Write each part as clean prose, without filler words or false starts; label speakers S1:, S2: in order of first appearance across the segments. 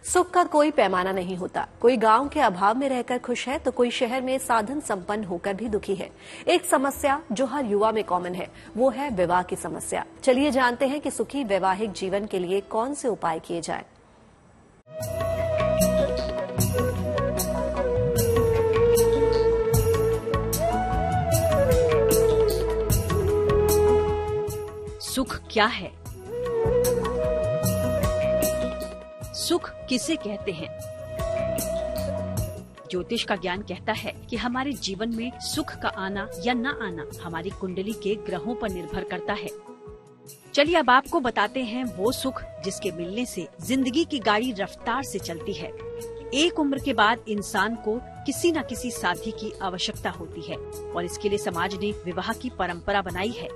S1: सुख का कोई पैमाना नहीं होता। कोई गांव के अभाव में रहकर खुश है तो कोई शहर में साधन संपन्न होकर भी दुखी है। एक समस्या जो हर युवा में कॉमन है वो है विवाह की समस्या। चलिए जानते हैं कि सुखी वैवाहिक जीवन के लिए कौन से उपाय किए जाएं।
S2: सुख क्या है? सुख किसे कहते हैं? ज्योतिष का ज्ञान कहता है कि हमारे जीवन में सुख का आना या न आना हमारी कुंडली के ग्रहों पर निर्भर करता है। चलिए अब आपको बताते हैं वो सुख जिसके मिलने से जिंदगी की गाड़ी रफ्तार से चलती है। एक उम्र के बाद इंसान को किसी न किसी साथी की आवश्यकता होती है और इसके लिए समाज ने विवाह की परंपरा बनाई है।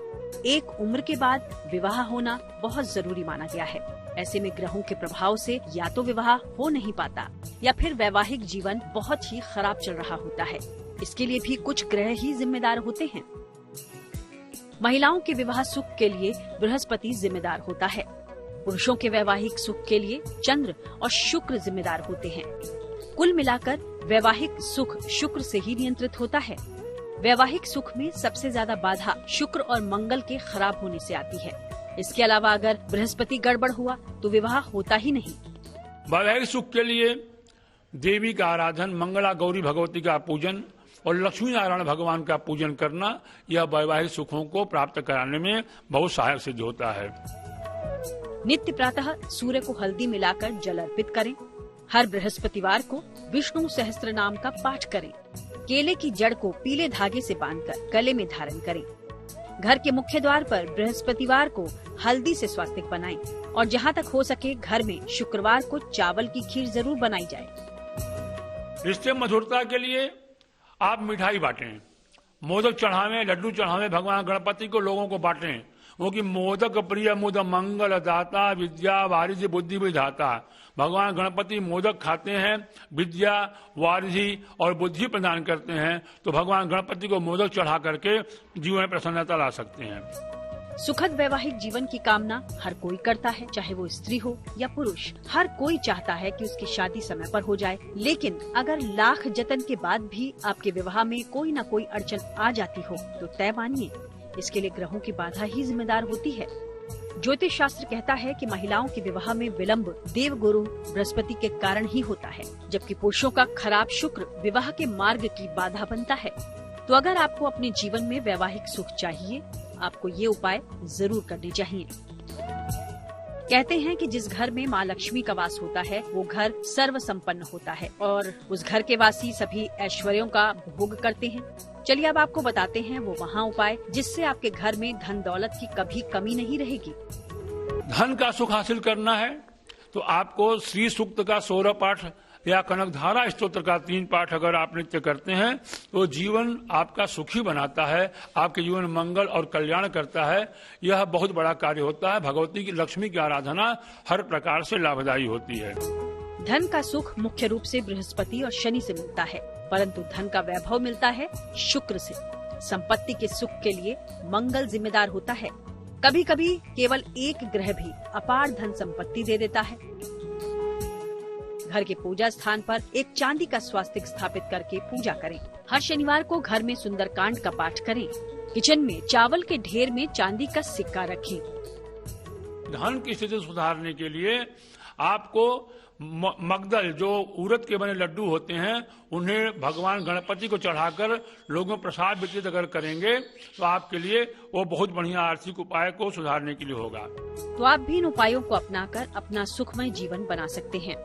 S2: एक उम्र के बाद विवाह होना बहुत जरूरी माना गया है। ऐसे में ग्रहों के प्रभाव से या तो विवाह हो नहीं पाता या फिर वैवाहिक जीवन बहुत ही खराब चल रहा होता है। इसके लिए भी कुछ ग्रह ही जिम्मेदार होते हैं। महिलाओं के विवाह सुख के लिए बृहस्पति जिम्मेदार होता है। पुरुषों के वैवाहिक सुख के लिए चंद्र और शुक्र जिम्मेदार होते हैं। कुल मिलाकर वैवाहिक सुख शुक्र से ही नियंत्रित होता है। वैवाहिक सुख में सबसे ज्यादा बाधा शुक्र और मंगल के खराब होने से आती है। इसके अलावा अगर बृहस्पति गड़बड़ हुआ तो विवाह होता ही नहीं।
S3: वैवाहिक सुख के लिए देवी का आराधन, मंगला गौरी भगवती का पूजन और लक्ष्मी नारायण भगवान का पूजन करना यह वैवाहिक सुखों को प्राप्त कराने में बहुत सहायक सिद्ध होता है।
S2: नित्य प्रातः सूर्य को हल्दी मिलाकर जल अर्पित करें। हर बृहस्पतिवार को विष्णु सहस्त्र नाम का पाठ करें। केले की जड़ को पीले धागे से बांधकर गले में धारण करें। घर के मुख्य द्वार पर बृहस्पतिवार को हल्दी से स्वास्तिक बनाएं और जहां तक हो सके घर में शुक्रवार को चावल की खीर जरूर बनाई जाए।
S3: रिश्ते मधुरता के लिए आप मिठाई बांटें, मोदक चढ़ावें, लड्डू चढ़ावें, भगवान गणपति को लोगों को बांटें। वो कि मोदक प्रिय मुद मंगल दाता, विद्या वारिधि बुद्धि विधाता। भगवान गणपति मोदक खाते हैं, विद्या वारिधि और बुद्धि प्रदान करते हैं, तो भगवान गणपति को मोदक चढ़ा करके जीवन में प्रसन्नता ला सकते हैं।
S2: सुखद वैवाहिक जीवन की कामना हर कोई करता है, चाहे वो स्त्री हो या पुरुष। हर कोई चाहता है कि उसकी शादी समय पर हो जाए, लेकिन अगर लाख जतन के बाद भी आपके विवाह में कोई न कोई अड़चन आ जाती हो तो तय मानिए इसके लिए ग्रहों की बाधा ही जिम्मेदार होती है। ज्योतिष शास्त्र कहता है कि महिलाओं के विवाह में विलंब देव गुरु बृहस्पति के कारण ही होता है, जबकि पुरुषों का खराब शुक्र विवाह के मार्ग की बाधा बनता है। तो अगर आपको अपने जीवन में वैवाहिक सुख चाहिए, आपको ये उपाय जरूर करने चाहिए। कहते हैं कि जिस घर में माँ लक्ष्मी का वास होता है वो घर सर्व संपन्न होता है और उस घर के वासी सभी ऐश्वर्यों का भोग करते हैं। चलिए अब आपको बताते हैं वो वहाँ उपाय जिससे आपके घर में धन दौलत की कभी कमी नहीं रहेगी।
S3: धन का सुख हासिल करना है तो आपको श्री सूक्त का 16 पाठ या कनकधारा स्तोत्र का 3 पाठ अगर आप नित्य करते हैं तो जीवन आपका सुखी बनाता है, आपके जीवन में मंगल और कल्याण करता है। यह बहुत बड़ा कार्य होता है। भगवती की लक्ष्मी की आराधना हर प्रकार से लाभदायी होती है।
S2: धन का सुख मुख्य रूप से बृहस्पति और शनि से मिलता है, परंतु धन का वैभव मिलता है शुक्र से। संपत्ति के सुख के लिए मंगल जिम्मेदार होता है। कभी कभी केवल एक ग्रह भी अपार धन संपत्ति दे देता है। घर के पूजा स्थान पर एक चांदी का स्वास्तिक स्थापित करके पूजा करें। हर शनिवार को घर में सुंदरकांड का पाठ करें। किचन में चावल के ढेर में चांदी का सिक्का रखें।
S3: धन की स्थिति सुधारने के लिए आपको मगदल जो उड़द के बने लड्डू होते हैं उन्हें भगवान गणपति को चढ़ाकर लोगों प्रसाद वितरित अगर करेंगे तो आपके लिए वो बहुत बढ़िया आर्थिक उपाय को सुधारने के लिए होगा।
S2: तो आप भी इन उपायों को अपनाकर अपना सुखमय जीवन बना सकते हैं।